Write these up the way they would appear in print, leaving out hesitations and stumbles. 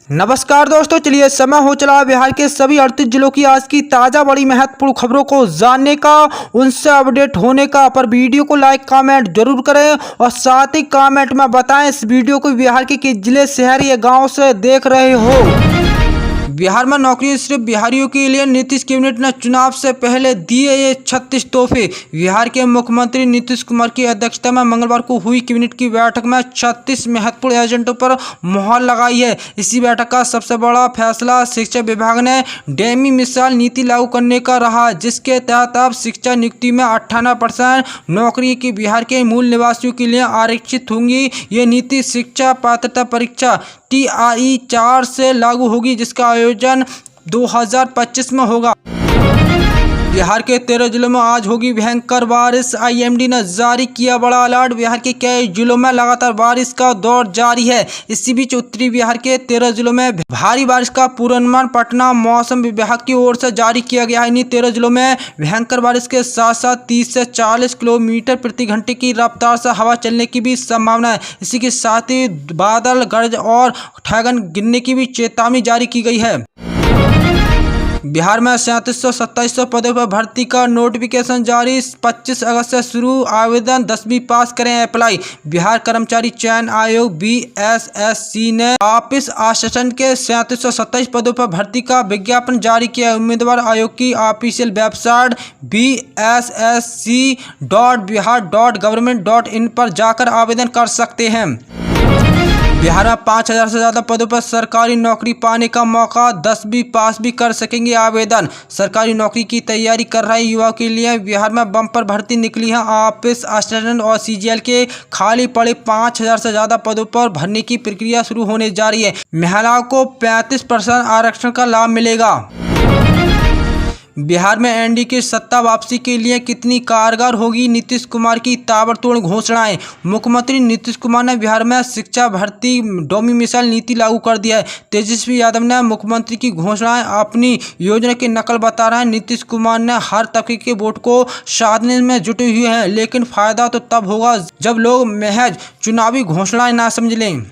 नमस्कार दोस्तों, चलिए समय हो चला बिहार के सभी 38 जिलों की आज की ताज़ा बड़ी महत्वपूर्ण खबरों को जानने का, उनसे अपडेट होने का। पर वीडियो को लाइक कमेंट जरूर करें और साथ ही कमेंट में बताएं इस वीडियो को बिहार के किस जिले, शहर या गांव से देख रहे हो। बिहार में नौकरी सिर्फ बिहारियों के लिए नीतीश कैबिनेट ने चुनाव से पहले दिए ये 36 तोहफे। बिहार के मुख्यमंत्री नीतीश कुमार की अध्यक्षता में मंगलवार को हुई कैबिनेट की बैठक में 36 महत्वपूर्ण एजेंडों पर मुहर लगाई है। इसी बैठक का सबसे बड़ा फैसला शिक्षा विभाग ने डेमी मिसाल नीति लागू करने का रहा, जिसके तहत अब शिक्षा नियुक्ति में 98% नौकरी की बिहार के मूल निवासियों के लिए आरक्षित होंगी। ये नीति शिक्षा पात्रता परीक्षा TRE 4 से लागू होगी, जिसका आयोजन 2025 में होगा। बिहार के 13 जिलों में आज होगी भयंकर बारिश। IMD ने जारी किया बड़ा अलर्ट। बिहार के कई जिलों में लगातार बारिश का दौर जारी है। इसी बीच उत्तरी बिहार के 13 जिलों में भारी बारिश का पूर्वानुमान पटना मौसम विभाग की ओर से जारी किया गया है। इन 13 जिलों में भयंकर बारिश के साथ साथ 30 से 40 किलोमीटर प्रति घंटे की रफ्तार से हवा चलने की भी संभावना है। इसी के साथ ही बादल गरज और ठनन गिरने की भी चेतावनी जारी की गई है। बिहार में 3700-2700 पदों पर भर्ती का नोटिफिकेशन जारी। 25 अगस्त से शुरू, आवेदन 10वीं पास करें अप्लाई। बिहार कर्मचारी चयन आयोग BSSC ने ऑफिस असिस्टेंट के 3727 पदों पर भर्ती का विज्ञापन जारी किया। उम्मीदवार आयोग की ऑफिशियल वेबसाइट bssc.bihar.government.in पर जाकर आवेदन कर सकते हैं। बिहार में 5000 से ज़्यादा पदों पर सरकारी नौकरी पाने का मौका, 10वीं पास भी कर सकेंगे आवेदन। सरकारी नौकरी की तैयारी कर रहे युवाओं के लिए बिहार में बम्पर भर्ती निकली है। ऑफिस असिस्टेंट और CGL के खाली पड़े 5000 से ज़्यादा पदों पर भरने की प्रक्रिया शुरू होने जा रही है। महिलाओं को 35% आरक्षण का लाभ मिलेगा। बिहार में NDA की सत्ता वापसी के लिए कितनी कारगर होगी नीतीश कुमार की ताबड़तोड़ घोषणाएं। मुख्यमंत्री नीतीश कुमार ने बिहार में शिक्षा भर्ती डोमी मिसाल नीति लागू कर दिया है। तेजस्वी यादव ने मुख्यमंत्री की घोषणाएं अपनी योजना की नकल बता रहे हैं। नीतीश कुमार ने हर तबके के वोट को साधने में जुटे हुए हैं, लेकिन फायदा तो तब होगा जब लोग महज चुनावी घोषणाएं ना समझ लें।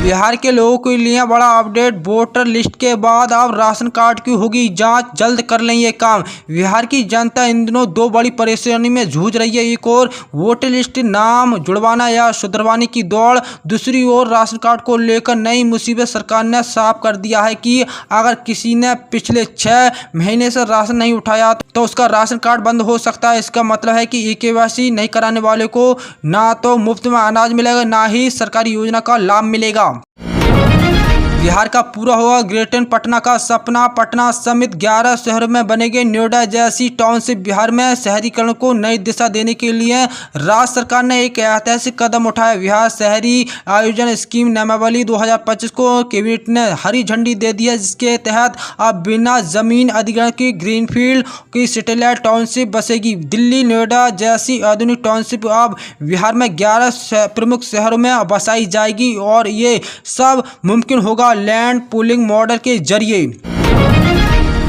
बिहार के लोगों के लिए बड़ा अपडेट। वोटर लिस्ट के बाद अब राशन कार्ड की होगी जांच, जल्द कर लें ये काम। बिहार की जनता इन दिनों दो बड़ी परेशानी में जूझ रही है। एक और वोटर लिस्ट नाम जुड़वाना या सुधरवाने की दौड़, दूसरी ओर राशन कार्ड को लेकर नई मुसीबत। सरकार ने साफ कर दिया है कि अगर किसी ने पिछले 6 महीने से राशन नहीं उठाया तो उसका राशन कार्ड बंद हो सकता है। इसका मतलब है कि KYC नहीं कराने वाले को ना तो मुफ्त में अनाज मिलेगा, ना ही सरकारी योजना का लाभ मिलेगा। बिहार का पूरा हुआ ग्रेटर पटना का सपना। पटना समेत 11 शहरों में बनेंगे नोएडा जैसी टाउनशिप। बिहार में शहरीकरण को नई दिशा देने के लिए राज्य सरकार ने एक ऐतिहासिक कदम उठाया। बिहार शहरी आयोजन स्कीम नामावली 2025 को कैबिनेट ने हरी झंडी दे दी है, जिसके तहत अब बिना जमीन अधिग्रहण की ग्रीनफील्ड की सैटेलाइट टाउनशिप बसेगी। दिल्ली नोएडा जैसी आधुनिक टाउनशिप अब बिहार में 11 प्रमुख शहरों में बसाई जाएगी और ये सब मुमकिन होगा लैंड पूलिंग मॉडल के जरिए।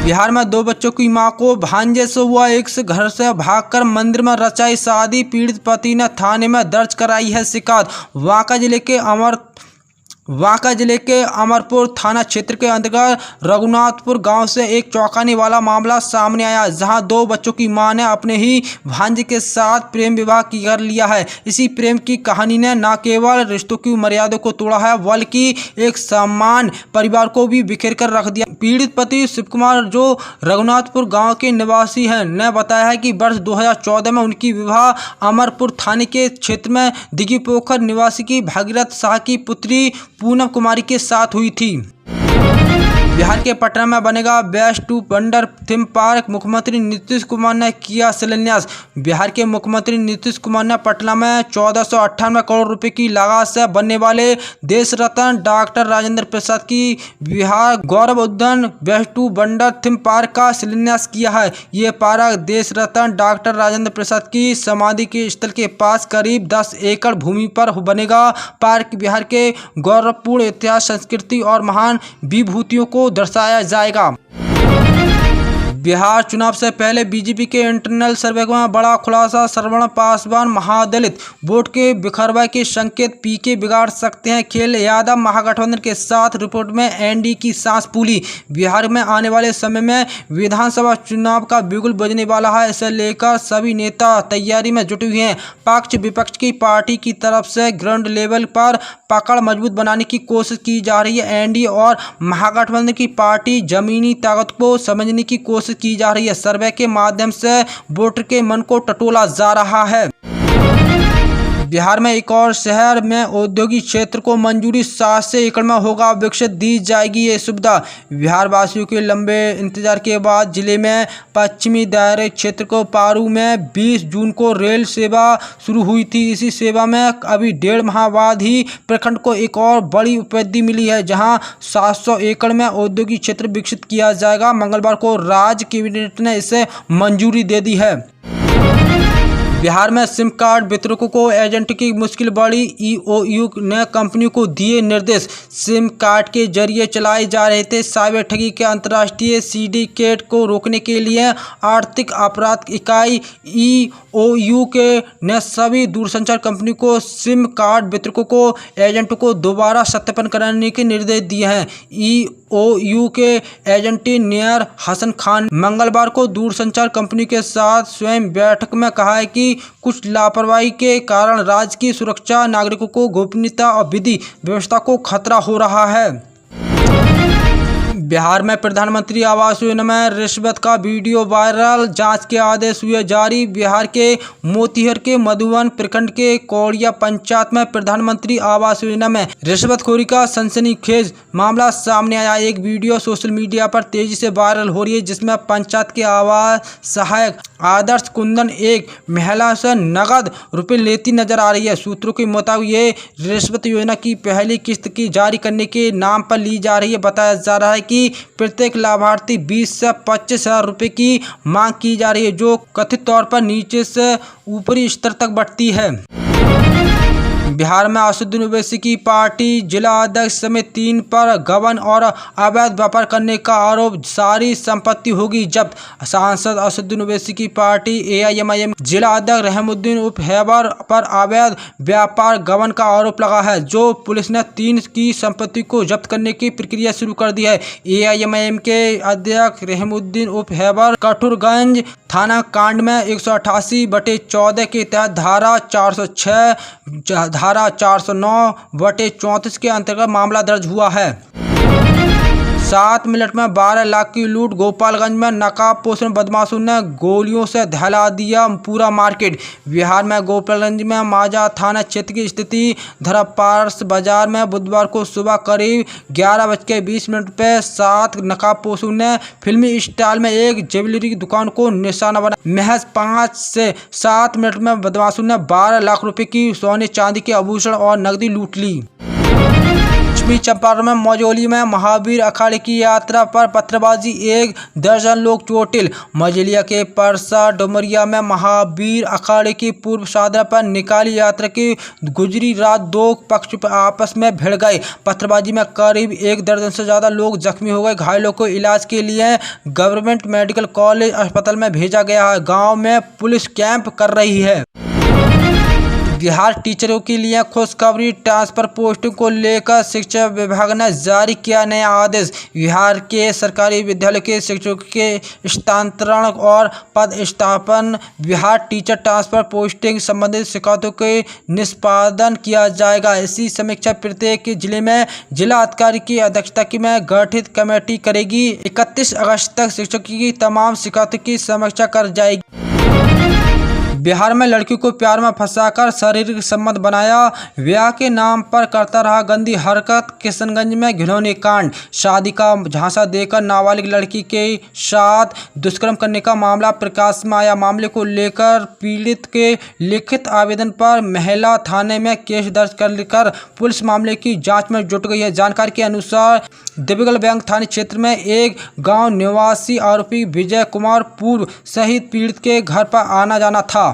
बिहार में 2 बच्चों की मां को भांजे से हुआ एक से घर से भागकर मंदिर में रचाई शादी। पीड़ित पति ने थाने में दर्ज कराई है शिकायत। बांका जिले के अमरपुर थाना क्षेत्र के अंतर्गत रघुनाथपुर गांव से एक चौंकाने वाला मामला सामने आया, जहां 2 बच्चों की मां ने अपने ही भांजे के साथ प्रेम विवाह कर लिया है। इसी प्रेम की कहानी ने न केवल रिश्तों की मर्यादा को तोड़ा है, बल्कि एक समान परिवार को भी बिखेर कर रख दिया। पीड़ित पति शिव कुमार, जो रघुनाथपुर गाँव के निवासी हैं, ने बताया है कि वर्ष 2014 में उनकी विवाह अमरपुर थाने के क्षेत्र में दिघी पोखर निवासी की भागीरथ शाह की पुत्री पूनम कुमारी के साथ हुई थी। बिहार के पटना में बनेगा waste to wonder theme park. मुख्यमंत्री नीतीश कुमार ने किया शिलान्यास। बिहार के मुख्यमंत्री नीतीश कुमार ने पटना में 1498 करोड़ रुपए की लागत से बनने वाले देश रत्न डॉक्टर राजेंद्र प्रसाद की Bihar Gaurav Udyan waste to wonder theme park का शिलान्यास किया है। ये पार्क देश रत्न डॉक्टर राजेंद्र प्रसाद की समाधि के स्थल के पास करीब 10 एकड़ भूमि पर बनेगा। पार्क बिहार के गौरवपूर्ण इतिहास, संस्कृति और महान विभूतियों को दर्शाया जाएगा। बिहार चुनाव से पहले बीजेपी के इंटरनल सर्वे में बड़ा खुलासा। श्रवण पासवान महादलित वोट के बिखरवा के संकेत, पीके बिगाड़ सकते हैं खेल। यादव महागठबंधन के साथ रिपोर्ट में एनडीए की सांस फूली। बिहार में आने वाले समय में विधानसभा चुनाव का बिगुल बजने वाला है। इसे लेकर सभी नेता तैयारी में जुटे हुए हैं। पक्ष विपक्ष की पार्टी की तरफ से ग्राउंड लेवल पर पकड़ मजबूत बनाने की कोशिश की जा रही है। एनडीए और महागठबंधन की पार्टी जमीनी ताकत को समझने की कोशिश की जा रही है। सर्वे के माध्यम से वोटर के मन को टटोला जा रहा है। बिहार में एक और शहर में औद्योगिक क्षेत्र को मंजूरी 700 एकड़ में होगा विकसित, दी जाएगी ये सुविधा। बिहार वासियों के लंबे इंतजार के बाद जिले में पश्चिमी दायरे क्षेत्र को पारू में 20 जून को रेल सेवा शुरू हुई थी। इसी सेवा में अभी 1.5 माह बाद ही प्रखंड को एक और बड़ी उपलब्धि मिली है, जहां 700 एकड़ में औद्योगिक क्षेत्र विकसित किया जाएगा। मंगलवार को राज्य कैबिनेट ने इसे मंजूरी दे दी है। बिहार में सिम कार्ड वितरकों को एजेंट की मुश्किल बढ़ी। ईओयू ने कंपनियों को दिए निर्देश। सिम कार्ड के जरिए चलाए जा रहे थे साइबर ठगी के अंतर्राष्ट्रीय सिंडिकेट को रोकने के लिए आर्थिक अपराध इकाई ईओयू ने सभी दूरसंचार कंपनी को सिम कार्ड वितरकों को एजेंटों को दोबारा सत्यापन कराने के निर्देश दिए हैं। ईओयू के एजेंट नियर हसन खान मंगलवार को दूरसंचार कंपनी के साथ स्वयं बैठक में कहा है कि कुछ लापरवाही के कारण राज्य की सुरक्षा, नागरिकों को गोपनीयता और विधि व्यवस्था को खतरा हो रहा है। बिहार में प्रधानमंत्री आवास योजना में रिश्वत का वीडियो वायरल, जांच के आदेश हुए जारी। बिहार के मोतिहारी के मधुबन प्रखंड के कौड़िया पंचायत में प्रधानमंत्री आवास योजना में रिश्वतखोरी का सनसनीखेज मामला सामने आया। एक वीडियो सोशल मीडिया पर तेजी से वायरल हो रही है, जिसमें पंचायत के आवास सहायक आदर्श कुंदन एक महिला से नगद रुपए लेती नजर आ रही है। सूत्रों के मुताबिक ये रिश्वत योजना की पहली किस्त की जारी करने के नाम पर ली जा रही है। बताया जा रहा है कि प्रत्येक लाभार्थी 20 से 25 हजार रुपये की मांग की जा रही है, जो कथित तौर पर नीचे से ऊपरी स्तर तक बढ़ती है। बिहार में असदुद्दीन ओवैसी की पार्टी जिला अध्यक्ष समेत 3 पर गबन और अवैध व्यापार करने का आरोप। सारी संपत्ति होगी जब्त। सांसद असदुद्दीन ओवैसी की पार्टी एआईएमआईएम जिला अध्यक्ष रहमुद्दीन उर्फ हैबर पर अवैध व्यापार गबन का आरोप लगा है, जो पुलिस ने 3 की संपत्ति को जब्त करने की प्रक्रिया शुरू कर दी है। एआईएमआईएम के अध्यक्ष रहमुद्दीन उर्फ हैबर कठुरगंज थाना कांड में 188/14 के तहत धारा 406 धारा 409/34 के अंतर्गत मामला दर्ज हुआ है। 7 मिनट में 12 लाख की लूट। गोपालगंज में नकाबपोश बदमाशों ने गोलियों से दहला दिया पूरा मार्केट। बिहार में गोपालगंज में माजा थाना क्षेत्र की स्थिति धरपारस बाजार में बुधवार को सुबह करीब 11:20 पर 7 नकाबपोशों ने फिल्मी स्टाइल में एक ज्वेलरी की दुकान को निशाना बनाया। महज 5 से 7 मिनट में बदमाशों ने 12 लाख रुपए की सोने चांदी के आभूषण और नकदी लूट ली। पश्चिमी चंपारण में मझौली में महावीर अखाड़े की यात्रा पर पत्थरबाजी, 1 दर्जन लोग चोटिल। मझौलिया के परसा डुमरिया में महावीर अखाड़े की पूर्व साधना पर निकाली यात्रा की गुजरी रात 2 पक्ष आपस में भिड़ गए। पत्थरबाजी में करीब 1 दर्जन से ज्यादा लोग जख्मी हो गए। घायलों को इलाज के लिए गवर्नमेंट मेडिकल कॉलेज अस्पताल में भेजा गया है। गाँव में पुलिस कैंप कर रही है। बिहार टीचरों के लिए खुशखबरी, ट्रांसफर पोस्टिंग को लेकर शिक्षा विभाग ने जारी किया नया आदेश। बिहार के सरकारी विद्यालय के शिक्षकों के स्थानांतरण और पदस्थापन, बिहार टीचर ट्रांसफर पोस्टिंग संबंधित शिकायतों के निष्पादन किया जाएगा। इसी समीक्षा प्रत्येक जिले में जिला अधिकारी की अध्यक्षता में गठित कमेटी करेगी। 31 अगस्त तक शिक्षकों की तमाम शिकायतों की समीक्षा कर जाएगी। बिहार में लड़की को प्यार में फंसाकर शारीरिक संबंध बनाया, ब्याह के नाम पर करता रहा गंदी हरकत। किशनगंज में घिनौनी कांड, शादी का झांसा देकर नाबालिग लड़की के साथ दुष्कर्म करने का मामला प्रकाश में आया। मामले को लेकर पीड़ित के लिखित आवेदन पर महिला थाने में केस दर्ज कर पुलिस मामले की जांच में जुट गई है। जानकारी के अनुसार देवीगढ़ बैंक थाना क्षेत्र में एक गांव निवासी आरोपी विजय कुमार पूर्व शहीद पीड़ित के घर पर आना जाना था।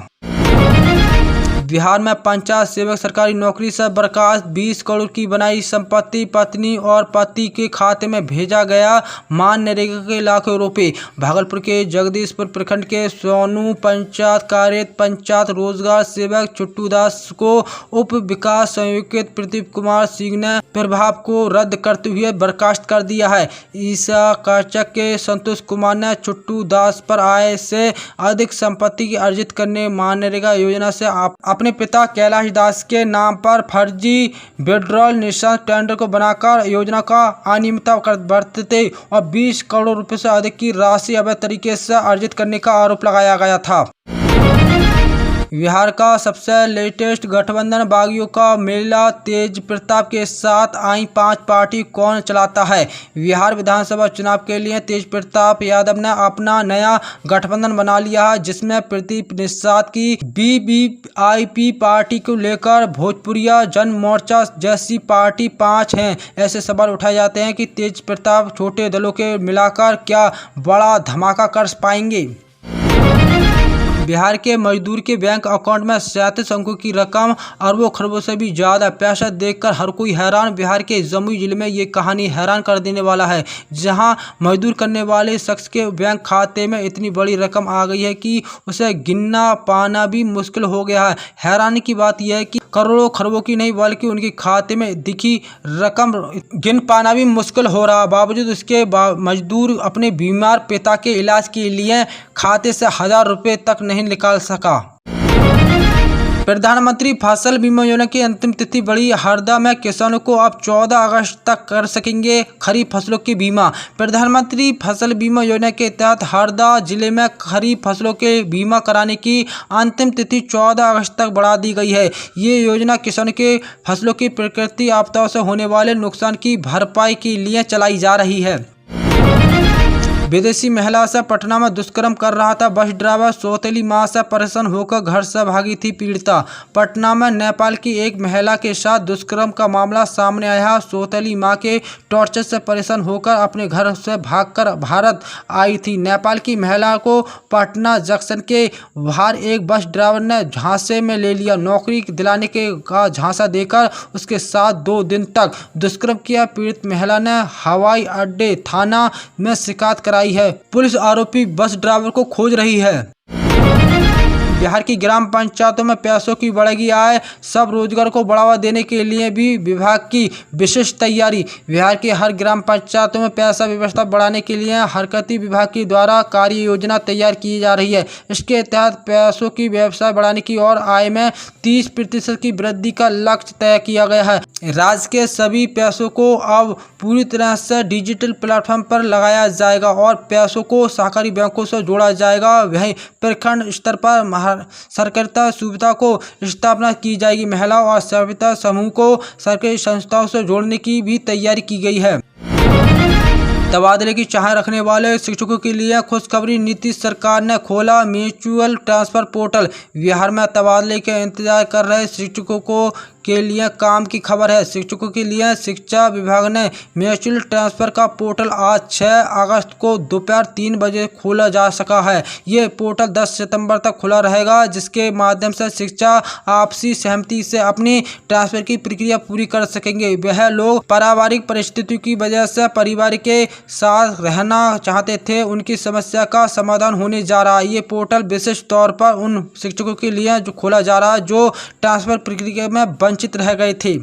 बिहार में पंचायत सेवक सरकारी नौकरी से बर्खास्त, 20 करोड़ की बनाई संपत्ति पत्नी और पति के खाते में भेजा गया मनरेगा के लाखों रुपए। भागलपुर के जगदीशपुर प्रखंड के सोनू पंचायत कार्यरत पंचायत रोजगार सेवक चुट्टू दास को उप विकास संयुक्त प्रदीप कुमार सिंह ने प्रभाव को रद्द करते हुए बर्खास्त कर दिया है। ईसा कार्चक के संतोष कुमार ने चुट्टू दास पर आय से अधिक संपत्ति की अर्जित करने मनरेगा योजना से अपने पिता कैलाश दास के नाम पर फर्जी विड्रॉल निशान टेंडर को बनाकर योजना का अनियमितता बरतते और 20 करोड़ रुपए से अधिक की राशि अवैध तरीके से अर्जित करने का आरोप लगाया गया था। बिहार का सबसे लेटेस्ट गठबंधन बागियों का मेला तेज प्रताप के साथ आई 5 पार्टी कौन चलाता है। बिहार विधानसभा चुनाव के लिए तेज प्रताप यादव ने अपना नया गठबंधन बना लिया है, जिसमें प्रदीप निषाद की BBIP पार्टी को लेकर भोजपुरिया जन मोर्चा जैसी पार्टी 5 हैं। ऐसे सवाल उठाए जाते हैं कि तेज प्रताप छोटे दलों के मिलाकर क्या बड़ा धमाका कर पाएंगे। बिहार के मजदूर के बैंक अकाउंट में 37 अंकों की रकम, अरबों खरबों से भी ज़्यादा पैसा देखकर हर कोई हैरान। बिहार के जमुई जिले में ये कहानी हैरान कर देने वाला है, जहां मजदूर करने वाले शख्स के बैंक खाते में इतनी बड़ी रकम आ गई है कि उसे गिनना पाना भी मुश्किल हो गया है। हैरानी की बात यह है कि करोड़ों खरबों की नहीं बल्कि उनके खाते में दिखी रकम गिन पाना भी मुश्किल हो रहा। बावजूद उसके मजदूर अपने बीमार पिता के इलाज के लिए खाते से 1000 रुपये तक नहीं निकाल सका। प्रधानमंत्री फसल बीमा योजना की अंतिम तिथि बढ़ी। हरदा में किसानों को अब 14 अगस्त तक कर सकेंगे खरीफ फसलों की बीमा। प्रधानमंत्री फसल बीमा योजना के तहत हरदा जिले में खरीफ फसलों के बीमा कराने की अंतिम तिथि 14 अगस्त तक बढ़ा दी गई है। ये योजना किसानों के फसलों की प्राकृतिक आपदाओं से होने वाले नुकसान की भरपाई के लिए चलाई जा रही है। विदेशी महिला से पटना में दुष्कर्म कर रहा था बस ड्राइवर, सौतेली मां से परेशान होकर घर से भागी थी पीड़िता। पटना में नेपाल की एक महिला के साथ दुष्कर्म का मामला सामने आया। सौतेली मां के टॉर्चर से परेशान होकर अपने घर से भागकर भारत आई थी। नेपाल की महिला को पटना जंक्शन के बाहर एक बस ड्राइवर ने झांसे में ले लिया। नौकरी दिलाने का झांसा देकर उसके साथ 2 दिन तक दुष्कर्म किया। पीड़ित महिला ने हवाई अड्डे थाना में शिकायत कराई है। पुलिस आरोपी बस ड्राइवर को खोज रही है। बिहार की ग्राम पंचायतों में पैसों की बढ़ेगी आय। सब रोजगार को बढ़ावा देने के लिए भी विभाग की विशेष तैयारी। बिहार के हर ग्राम पंचायतों में पैसा व्यवस्था बढ़ाने के लिए हरकती विभाग के द्वारा कार्य योजना तैयार की जा रही है। इसके तहत पैसों की व्यवस्था बढ़ाने की और आय में 30% की वृद्धि का लक्ष्य तय किया गया है। राज्य के सभी पैसों को अब पूरी तरह से डिजिटल प्लेटफॉर्म पर लगाया जाएगा और पैसों को सहकारी बैंकों से जोड़ा जाएगा। वहीं प्रखंड स्तर पर सहकारिता सुविधा को स्थापना की जाएगी। महिला और सहकारिता समूह को सरकारी संस्थाओं से जोड़ने की भी तैयारी की गई है। तबादले की चाह रखने वाले शिक्षकों के लिए खुशखबरी। नीतीश सरकार ने खोला म्यूचुअल ट्रांसफर पोर्टल। बिहार में तबादले के इंतजार कर रहे शिक्षकों के लिए काम की खबर है। शिक्षकों के लिए शिक्षा विभाग ने म्यूचुअल ट्रांसफर का पोर्टल आज 6 अगस्त को दोपहर 3 बजे खोला जा सका है। ये पोर्टल 10 सितंबर तक खुला रहेगा, जिसके माध्यम से शिक्षा आपसी सहमति से अपनी ट्रांसफर की प्रक्रिया पूरी कर सकेंगे। वह लोग पारिवारिक परिस्थितियों की वजह से परिवार के साथ रहना चाहते थे, उनकी समस्या का समाधान होने जा रहा है। ये पोर्टल विशेष तौर पर उन शिक्षकों के लिए जो खोला जा रहा है जो ट्रांसफर प्रक्रिया में वंचित रह गए थे।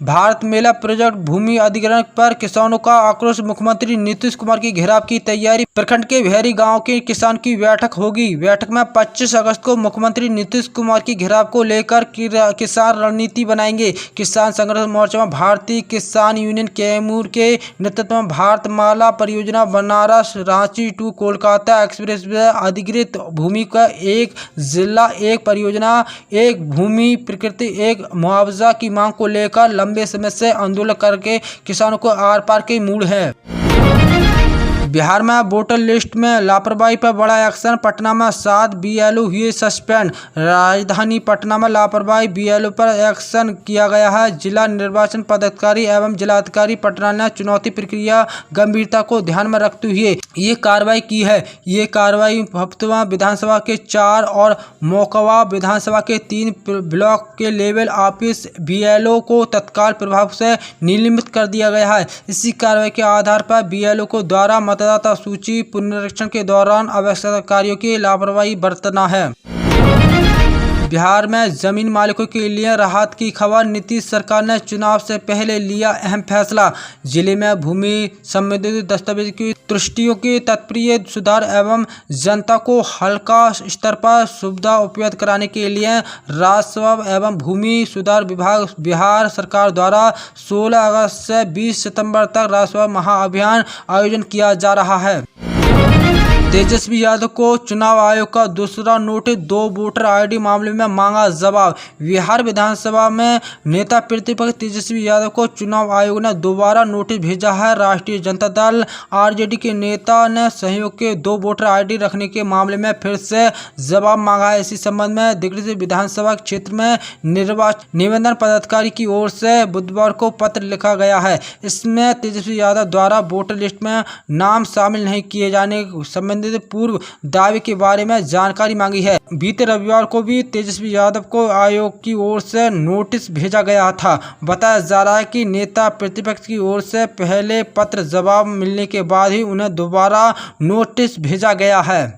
भारत मेला प्रोजेक्ट भूमि अधिग्रहण पर किसानों का आक्रोश। मुख्यमंत्री नीतीश कुमार की घेराव की तैयारी। प्रखंड के भेरी गांव के किसान की बैठक होगी। बैठक में 25 अगस्त को मुख्यमंत्री नीतीश कुमार की घेराव को लेकर किसान रणनीति बनाएंगे। किसान संघर्ष मोर्चा में भारतीय किसान यूनियन कैमूर के नेतृत्व में भारतमाला परियोजना, Banaras Ranchi to Kolkata expressway, अधिकृत भूमि का एक जिला एक परियोजना, एक भूमि प्रकृति एक मुआवजा की मांग को लेकर लंबे समय से आंदोलन करके किसानों को आर पार के मूड है। बिहार में वोटर लिस्ट में लापरवाही पर बड़ा एक्शन। पटना में 7 BLO हुए सस्पेंड। राजधानी पटना में लापरवाही BLO पर एक्शन किया गया है। जिला निर्वाचन पदाधिकारी एवं जिलाधिकारी पटना ने चुनौती प्रक्रिया गंभीरता को ध्यान में रखते हुए ये कार्रवाई की है। ये कार्रवाई हफ्तवा विधानसभा के 4 और मोकवा विधानसभा के 3 ब्लॉक के लेवल ऑफिस बीएलओ को तत्काल प्रभाव से निलंबित कर दिया गया है। इसी कार्रवाई के आधार पर बीएलओ को द्वारा मतदाता सूची पुनरीक्षण के दौरान आवश्यक कार्यों की लापरवाही बरतना है। बिहार में जमीन मालिकों के लिए राहत की खबर। नीतीश सरकार ने चुनाव से पहले लिया अहम फैसला। जिले में भूमि संबंधी दस्तावेज की त्रुटियों के तात्पर्य सुधार एवं जनता को हल्का स्तर पर सुविधा उपलब्ध कराने के लिए राजस्व एवं भूमि सुधार विभाग बिहार सरकार द्वारा 16 अगस्त से 20 सितंबर तक राजस्व महाअभियान आयोजन किया जा रहा है। तेजस्वी यादव को चुनाव आयोग का दूसरा नोटिस। 2 वोटर आईडी मामले में मांगा जवाब। बिहार विधानसभा में नेता प्रतिपक्ष तेजस्वी यादव को चुनाव आयोग ने दोबारा नोटिस भेजा है। राष्ट्रीय जनता दल आरजेडी के नेता ने सहयोग के 2 वोटर आईडी रखने के मामले में फिर से जवाब मांगा है। इसी संबंध में दिग्विजय विधानसभा क्षेत्र में निर्वाचन निबंधन पदाधिकारी की ओर से बुधवार को पत्र लिखा गया है। इसमें तेजस्वी यादव द्वारा वोटर लिस्ट में नाम शामिल नहीं किए जाने संबंधित पूर्व दावे के बारे में जानकारी मांगी है। बीते रविवार को भी तेजस्वी यादव को आयोग की ओर से नोटिस भेजा गया था। बताया जा रहा है कि नेता प्रतिपक्ष की ओर से पहले पत्र जवाब मिलने के बाद ही उन्हें दोबारा नोटिस भेजा गया है।